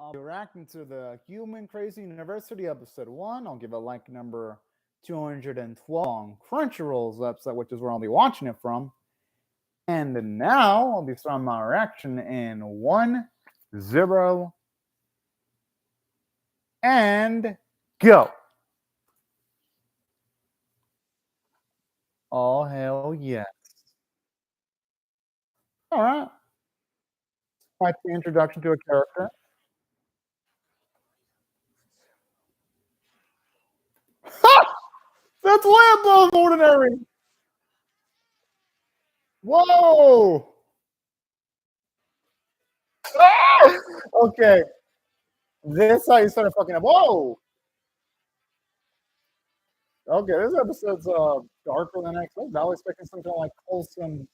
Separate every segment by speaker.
Speaker 1: I'll be reacting to the Human Crazy University episode 1. I'll give it like number 212 on Crunchyroll's website, which is where I'll be watching it from. And now I'll be starting my reaction in 1, 0, and go. Oh, hell yes. All right. Quite the introduction to a character. That's way above ordinary. Whoa. Ah! Okay. This how you started fucking up. Whoa. Okay, this episode's darker than I expected. I was expecting some kind of like wholesome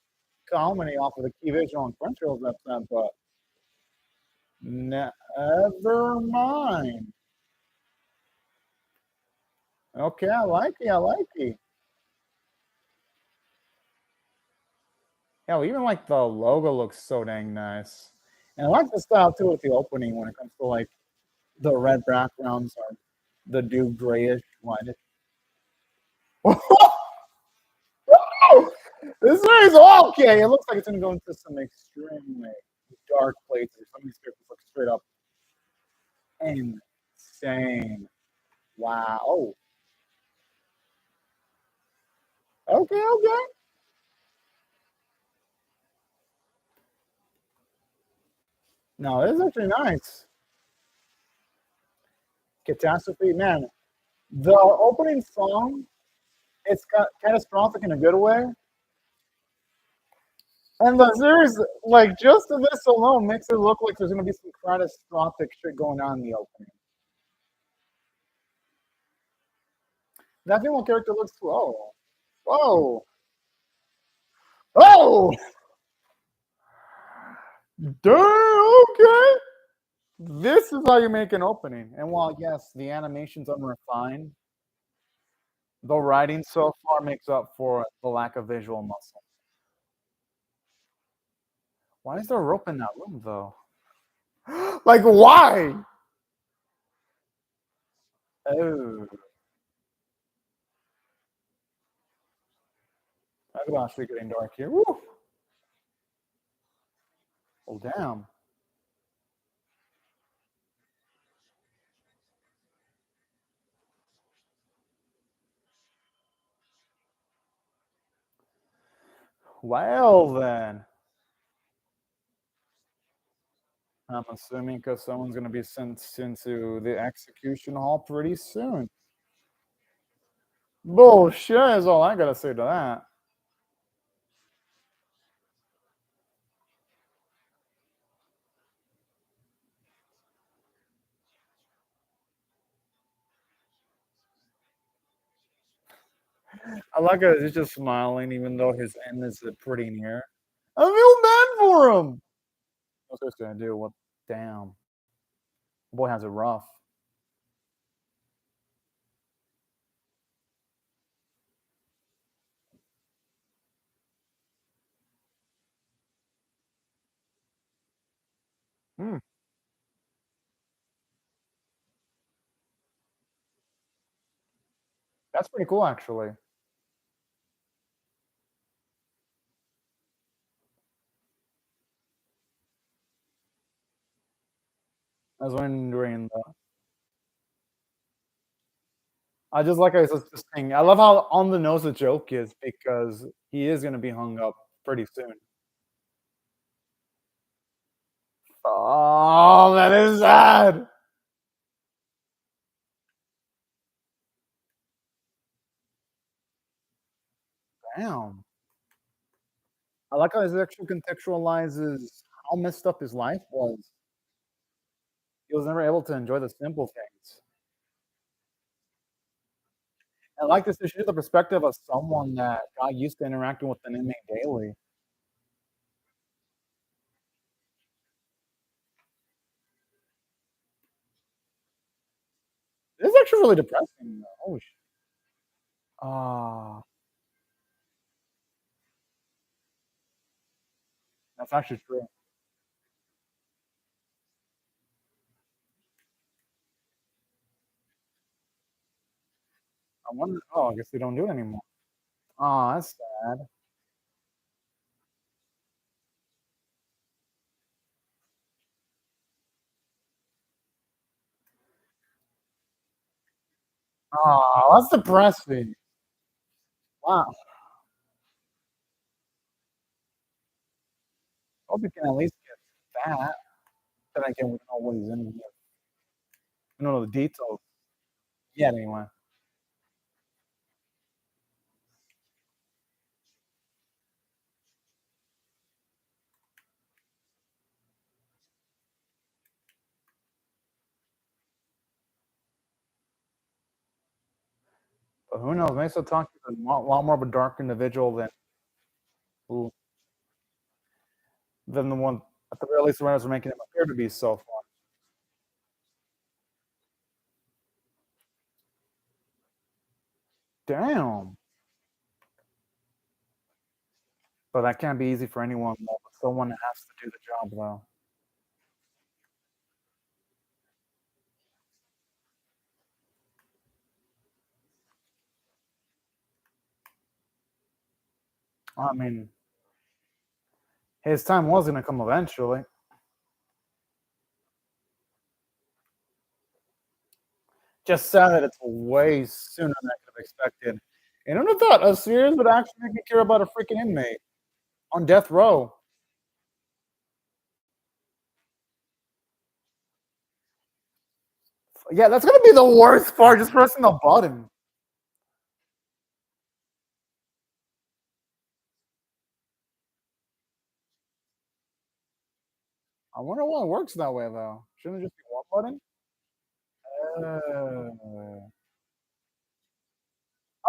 Speaker 1: comedy off of the key visual on Crunchyroll's episode, but never mind. Okay, I like it. I like it. Yeah, well, even like the logo looks so dang nice, and I like the style too with the opening when it comes to like the red backgrounds or the dude grayish white. This is okay. It looks like it's gonna go into some extremely dark places. Some of these characters look straight up insane. Wow. Oh, okay, okay. No, this is actually nice. Catastrophe, man. The opening song, it's got catastrophic in a good way. And the series, like, just this alone makes it look like there's going to be some catastrophic shit going on in the opening. That female character looks, whoa. Whoa. Oh! Damn, okay. This is how you make an opening. And while, yes, the animation's unrefined, the writing so far makes up for the lack of visual muscle. Why is there a rope in that room, though? Like, why? Oh, that's actually getting dark here. Woo. Oh, damn. Well, then. I'm assuming because someone's going to be sent into the execution hall pretty soon. Bullshit is all I got to say to that. I like it. He's just smiling, even though his end is pretty near. I feel bad for him. What's this gonna do? What? Damn. Boy has it rough. Hmm. That's pretty cool, actually. I was wondering. I just like I was just saying. I love how on the nose the joke is because he is gonna be hung up pretty soon. Oh, that is sad. Damn. I like how this actually contextualizes how messed up his life was. He was never able to enjoy the simple things. I like this to show the perspective of someone that got used to interacting with an inmate daily. This is actually really depressing. Holy shit. Ah, that's actually true. I wonder. Oh, I guess they don't do it anymore. Oh, that's sad. Oh, that's depressing. Wow. Hope you can at least get that. Then again, we don't know what he's in here. We don't know the details yet, anyway. But who knows? Maybe Satoshi is a lot more of a dark individual who than the one at the very least the writers are making him appear to be so far. Damn. But that can't be easy for anyone. Someone has to do the job, though. I mean, his time was going to come eventually. Just sad that it's way sooner than I could have expected. And who'd have thought a series would actually make me care about a freaking inmate on death row? Yeah, that's gonna be the worst part. Just pressing the button. I wonder why it works that way though. Shouldn't it just be one button? Uh,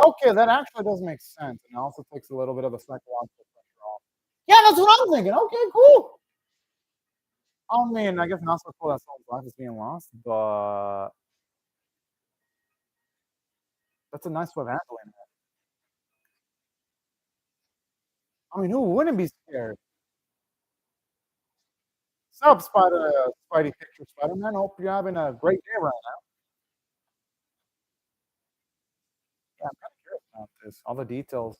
Speaker 1: okay, that actually does make sense, and it also takes a little bit of the psychological pressure off. Yeah, that's what I'm thinking. Okay, cool. I mean, I guess not so cool that someone's life is being lost, but that's a nice way of handling it. I mean, who wouldn't be scared? Sup, Spidey Picture Spider-Man? Hope you're having a great day right now. Yeah, I'm kind of curious about this. All the details.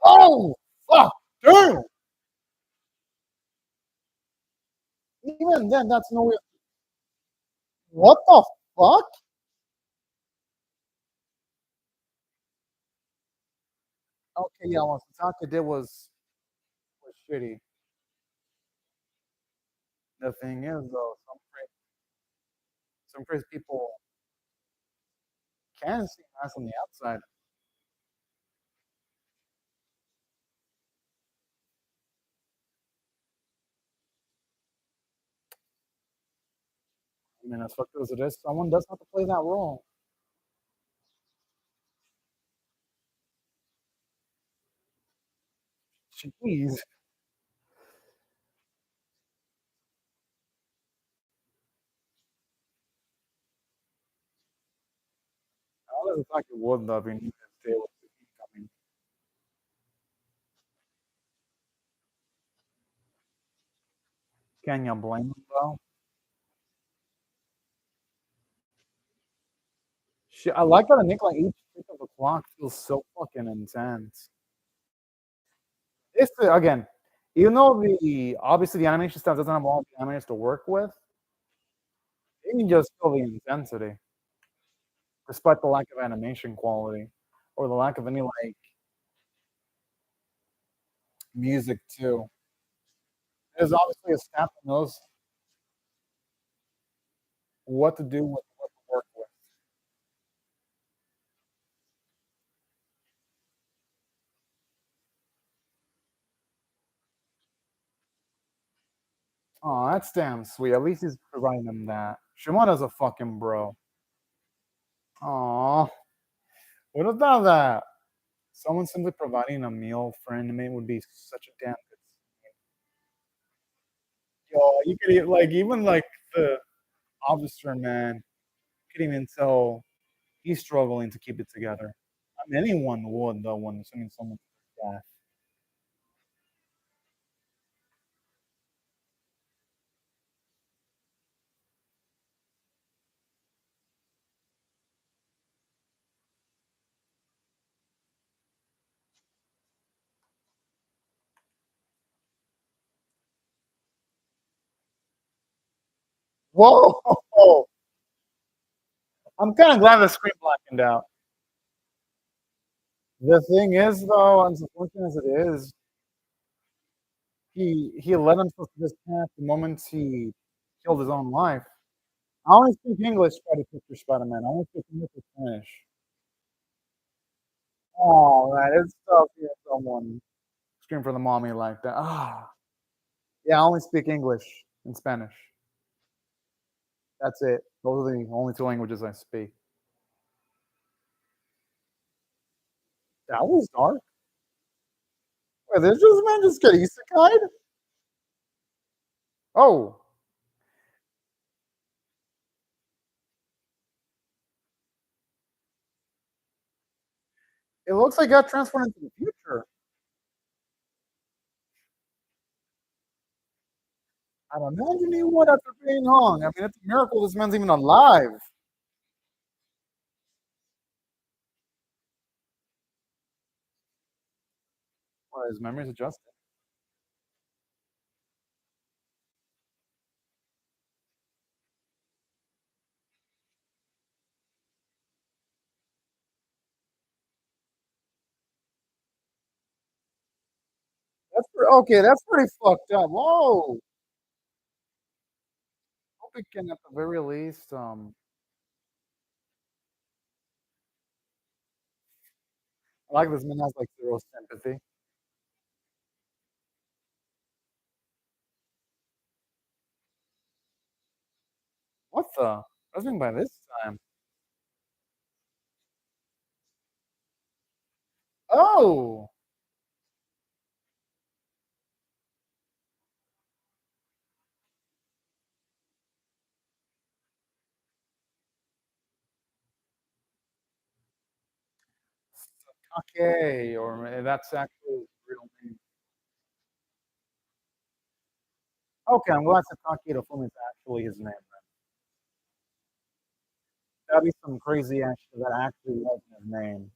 Speaker 1: Oh, fuck, damn! Even then, that's no way. What the fuck? Okay, yeah, what Sasaki did was shitty. The thing is, though, some crazy people can see nice on the outside. I mean, as fucked as it is, someone does have to play that role. Jeez. How does Sasaki would though if he knew his day was coming? Can you blame him though? Shit, I like how the Nick like each tick of the clock feels so fucking intense. It's again, even though the obviously the animation stuff doesn't have all the animators to work with, you can just feel the intensity, despite the lack of animation quality or the lack of any like music too. There's obviously a staff that knows what to do with what to work with. Oh, that's damn sweet. At least he's providing them that. Shimada's a fucking bro. Aw, would have done that. Someone simply providing a meal for an inmate would be such a damn good. Yo, you could like even like the officer man could even tell he's struggling to keep it together. I mean, anyone would though when assuming someone's death. Whoa! I'm kind of glad the screen blackened out. The thing is, though, as unfortunate as it is, he led himself to this path the moment he killed his own life. I only speak English, Spider Picture Spider-Man. I only speak English and Spanish. Oh, man, it's tough hearing someone scream for the mommy like that. Ah, yeah, I only speak English and Spanish. That's it. Those are the only two languages I speak. That was dark. Wait, did this man just get isekai'd? Oh, it looks like he got transferred into the future. I'd imagine he would after being hung. I mean, it's a miracle this man's even alive. Or his memory's adjusted. Okay. That's pretty fucked up. Whoa. Hope we can, at the very least, I like this man has like zero sympathy. What the? What do you mean by this time? Oh, okay. Or that's actually his real name. Okay, I'm glad Sakaki the film is actually his name. That'd be some crazy action that actually was his name.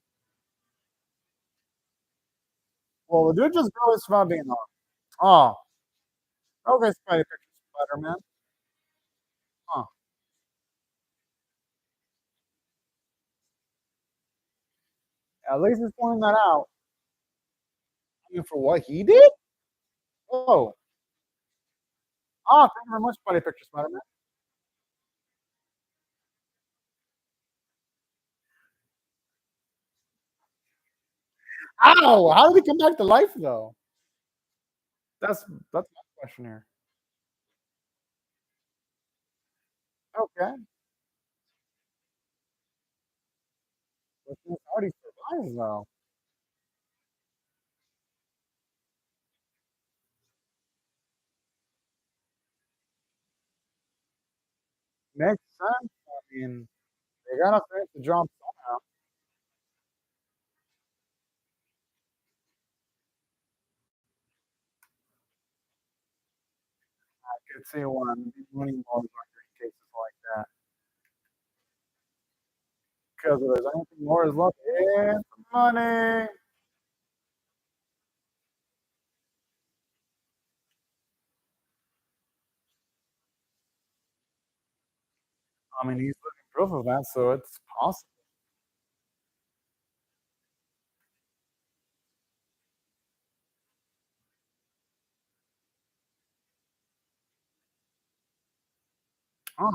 Speaker 1: Well, the dude just grew his from being on. Oh, okay, Spider Picture Spider-Man. Huh. At least he's pointing that out. I mean, for what he did? Oh, thank you very much, Spider Picture Spider-Man. Ow! How did he come back to life though? That's my question here. Okay, but how did he survive though? Makes sense. I mean, they gotta finish the job somehow. I could see one money involved in cases like that. Because if there's anything more is left, it's money. I mean, he's living proof of that, so it's possible. Oh,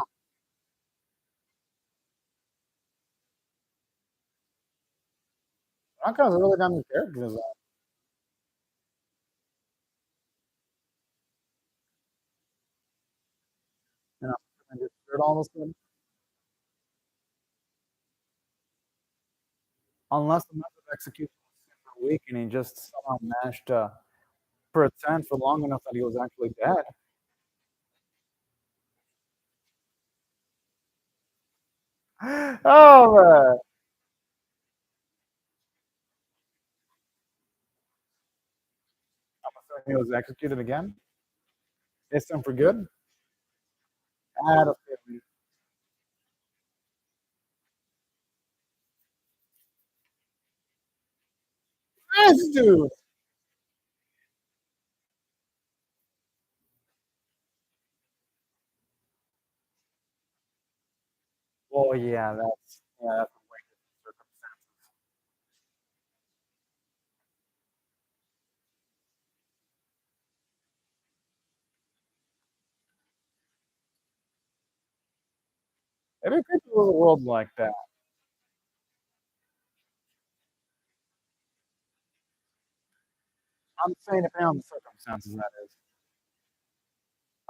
Speaker 1: that guy's a really got new character design. You know, and just weird all of a sudden. Unless the method of execution was super weak and he just somehow managed to pretend for long enough that he was actually dead. Oh, man. I'm assuming he was executed again. This time for good. I had a feeling. This dude. Well, yeah, that's a way different circumstances. Maybe people in the world like that. I'm saying depending on the circumstances, that is.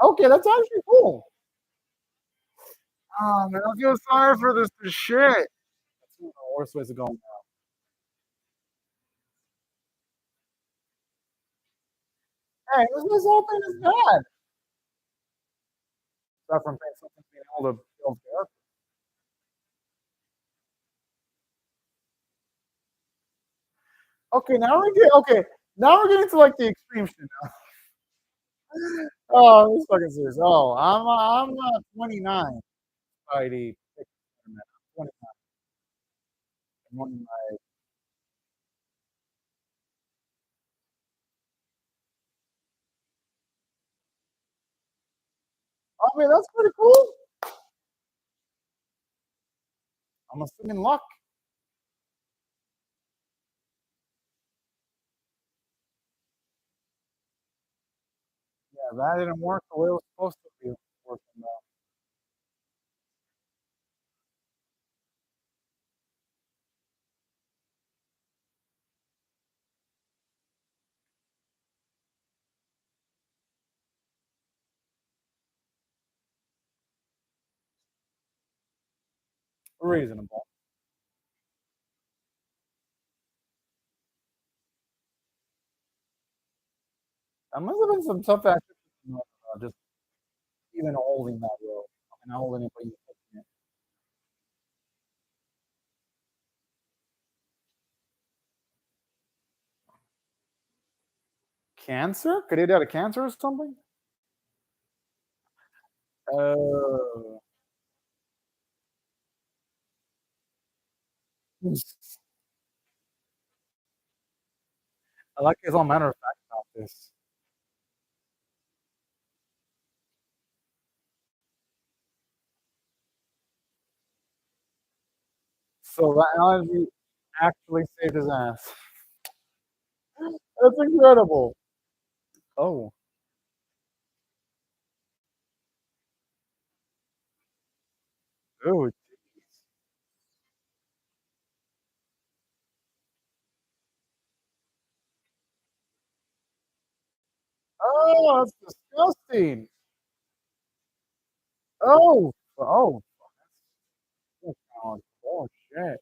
Speaker 1: Okay, that's actually cool. Oh, man, I feel sorry for this shit. That's one of the worst ways to go. Hey, this whole thing is bad. Aside from being something being able to build character. Now we're getting to like the extreme shit now. Oh, this fucking serious. Oh, I'm 29 by the I'm 29. I'm one of my, I mean, that's pretty cool. I'm assuming luck. Yeah, that didn't work the way it was supposed to be working though. Reasonable. There must have been some tough ass just even holding that rope. I mean, not holding it, but you touching it. Cancer? Could he have had a cancer or something? Oh. I like his own matter of fact about this. So that analogy actually saved his ass. That's incredible. Oh. Oh, jeez. Oh, that's disgusting. Oh. Oh. Oh, shit.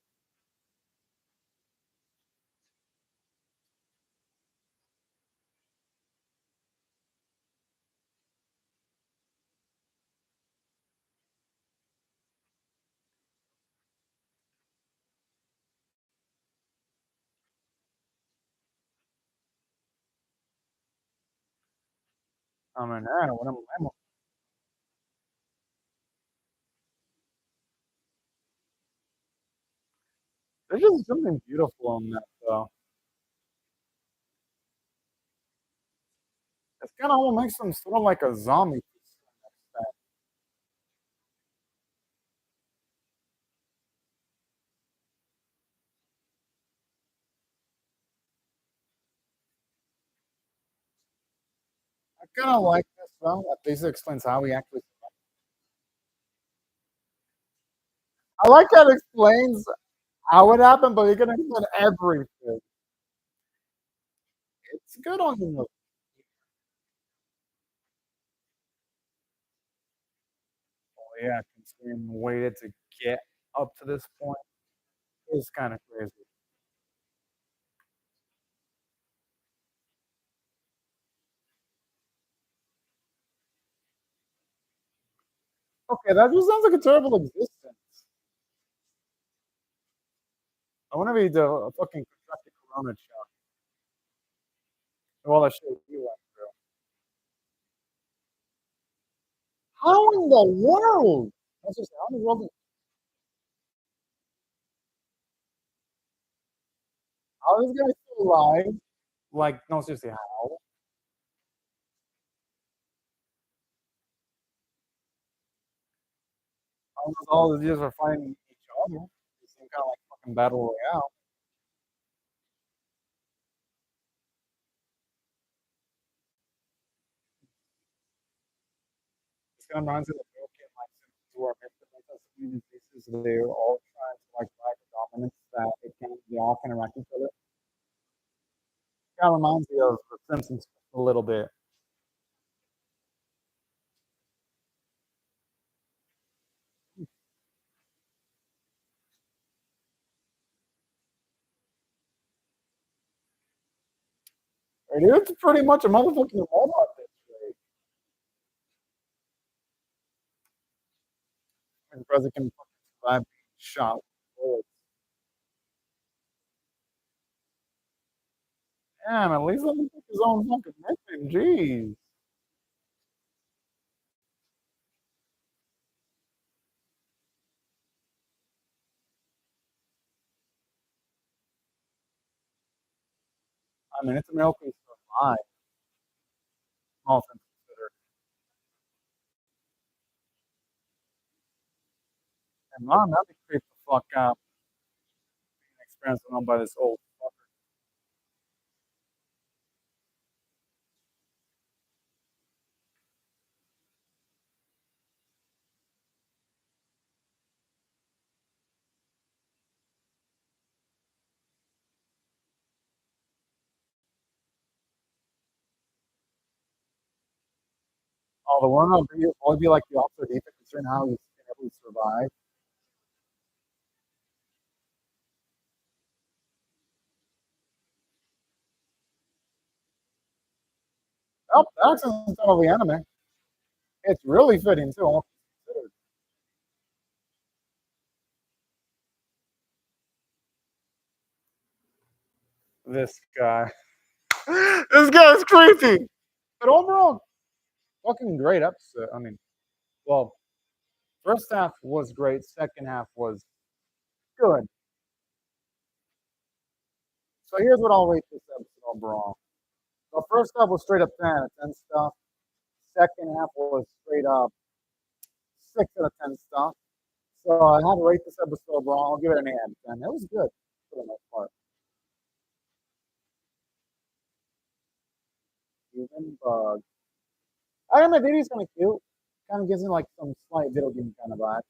Speaker 1: I mean, I don't know. There's just something beautiful in that, though. It's kinda what makes them sort of like a zombie to some extent. I kinda like this, though. At least it explains how he actually I like how it explains how it happened, but you're gonna explain everything. It's good on the yeah, considering we waited to get up to this point is kinda crazy. Okay, that just sounds like a terrible existence. I wanna be the fucking contracted corona shot of all that shit you went through. How in the world? That's just how in the world how is this guy still alive? Like, no, seriously, how? Almost all the diseases are fighting each other. It's some kind of like fucking battle royale. It's kind of reminds me of the Broken like Simpsons where different diseases they're all trying to like fight the dominance that they all can interact with each other. Kind of reminds me of the Simpsons a little bit. It's pretty much a motherfucking robot this way. And President can fucking survive being shot with bullets. Damn, at least let him pick his own fucking weapon. Jeez. I mean, it's a miracle he's still alive, all things considered. And mom, that'd be creeped the fuck out being experienced on by this old fucker. Oh, the one will be always be like the officer defect considering how he's been able to survive. Oh, that's instead of the anime. It's really fitting too, all things considered. This guy. This guy's creepy. But overall, fucking great episode. I mean, well, first half was great, second half was good. So here's what I'll rate this episode overall. The first half was straight up 10 out of 10 stuff. Second half was straight up 6 out of 10 stuff. So I had to rate this episode overall. I'll give it an 8 out of 10. It was good for the most part. Human bug. I don't know, maybe it's kind of cute. Kind of gives me like some slight video game kind of vibes.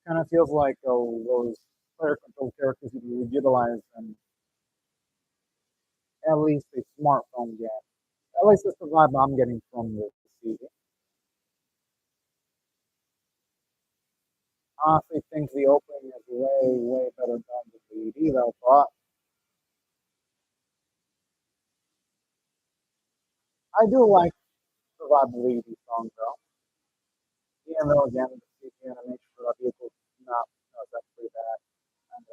Speaker 1: Kind of feels like those player control characters you would utilize in at least a smartphone game. At least that's the vibe I'm getting from this season. I honestly think the opening is way, way better done than the ED though, but I do like the vibe of the ED song though. Even though again the CG animation for that vehicle is not that's pretty bad. And,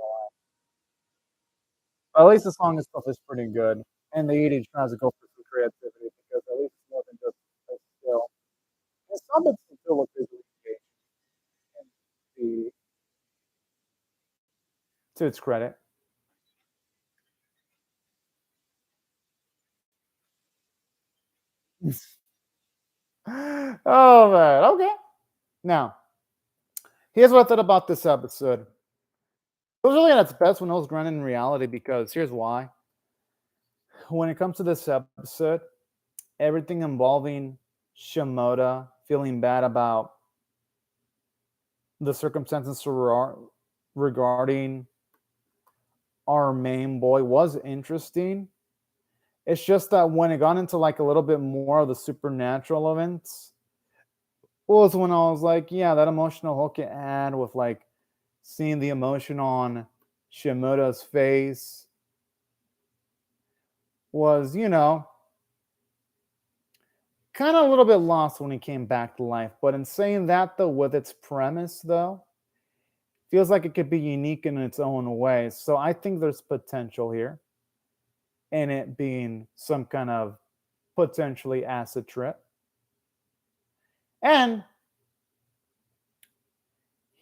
Speaker 1: but at least the song itself is pretty good. And the ED tries to go for some creativity because at least it's more than just a skill. And some bits still look visually engaging in the to its credit. Oh man, okay. Now, here's what I thought about this episode. It was really at its best when it was grounded in reality because here's why. When it comes to this episode, everything involving Shimoda feeling bad about the circumstances regarding our main boy was interesting. It's just that when it got into like a little bit more of the supernatural events, was when I was like, yeah, that emotional hook it had with like seeing the emotion on Shimoda's face was, kind of a little bit lost when he came back to life. But in saying that, though, with its premise, though, feels like it could be unique in its own way. So I think there's potential here in it being some kind of potentially acid trip. And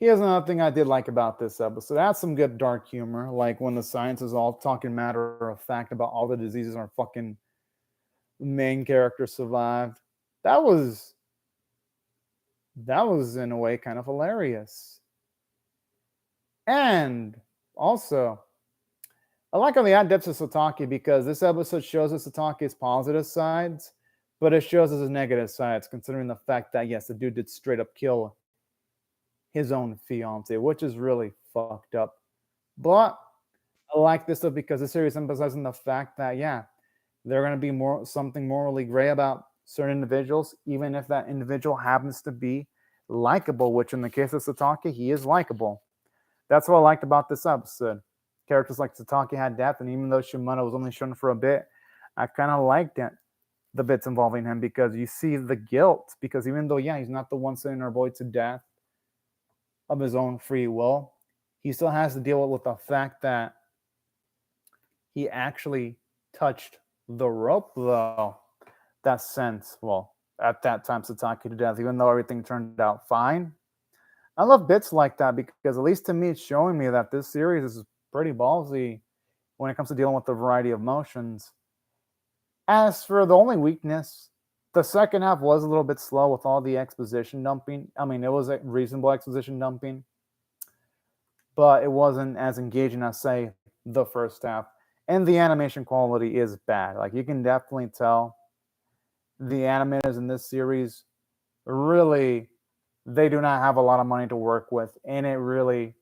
Speaker 1: here's another thing I did like about this episode. It had some good dark humor, like when the science is all talking matter of fact about all the diseases our fucking main character survived. That was That was, in a way, kind of hilarious. And also, I like how they add depth to Satake because this episode shows us Satake's positive sides, but it shows us his negative sides, considering the fact that, yes, the dude did straight up kill his own fiance, which is really fucked up. But I like this stuff because the series emphasizing the fact that, yeah, they're going to be more something morally gray about certain individuals, even if that individual happens to be likable, which in the case of Satake, he is likable. That's what I liked about this episode. Characters like Satake had depth, and even though Shimano was only shown for a bit, I kind of liked it, the bits involving him, because you see the guilt. Because even though, yeah, he's not the one sending our boy to death of his own free will, he still has to deal with the fact that he actually touched the rope, though. That sense, well, at that time, Satake to death, even though everything turned out fine. I love bits like that because, at least to me, it's showing me that this series is pretty ballsy when it comes to dealing with the variety of emotions. As for the only weakness, the second half was a little bit slow with all the exposition dumping. I mean, it was a reasonable exposition dumping, but it wasn't as engaging as, say, the first half. And the animation quality is bad. Like, you can definitely tell the animators in this series really, they do not have a lot of money to work with, and it really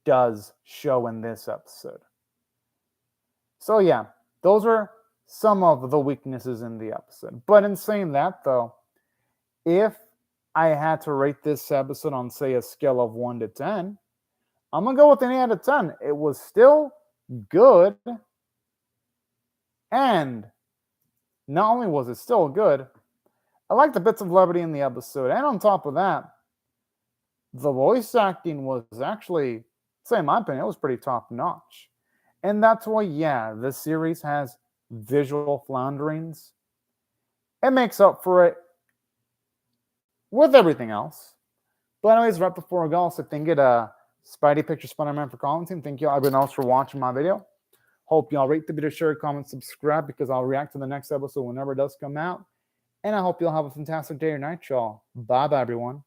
Speaker 1: does show in this episode. So yeah, those are some of the weaknesses in the episode. But in saying that, though, if I had to rate this episode on, say, a scale of 1 to 10, I'm going to go with an 8 out of 10. It was still good, and not only was it still good, I liked the bits of levity in the episode. And on top of that, the voice acting was actually, say in my opinion, it was pretty top notch. And that's why, yeah, this series has visual flounderings. It makes up for it with everything else. But anyways, right before I go, I'll say thank you to Spidey Picture Spider-Man for commenting. Thank you everyone else for watching my video. Hope y'all rate the video, share, comment, subscribe, because I'll react to the next episode whenever it does come out. And I hope y'all have a fantastic day or night, y'all. Bye-bye, everyone.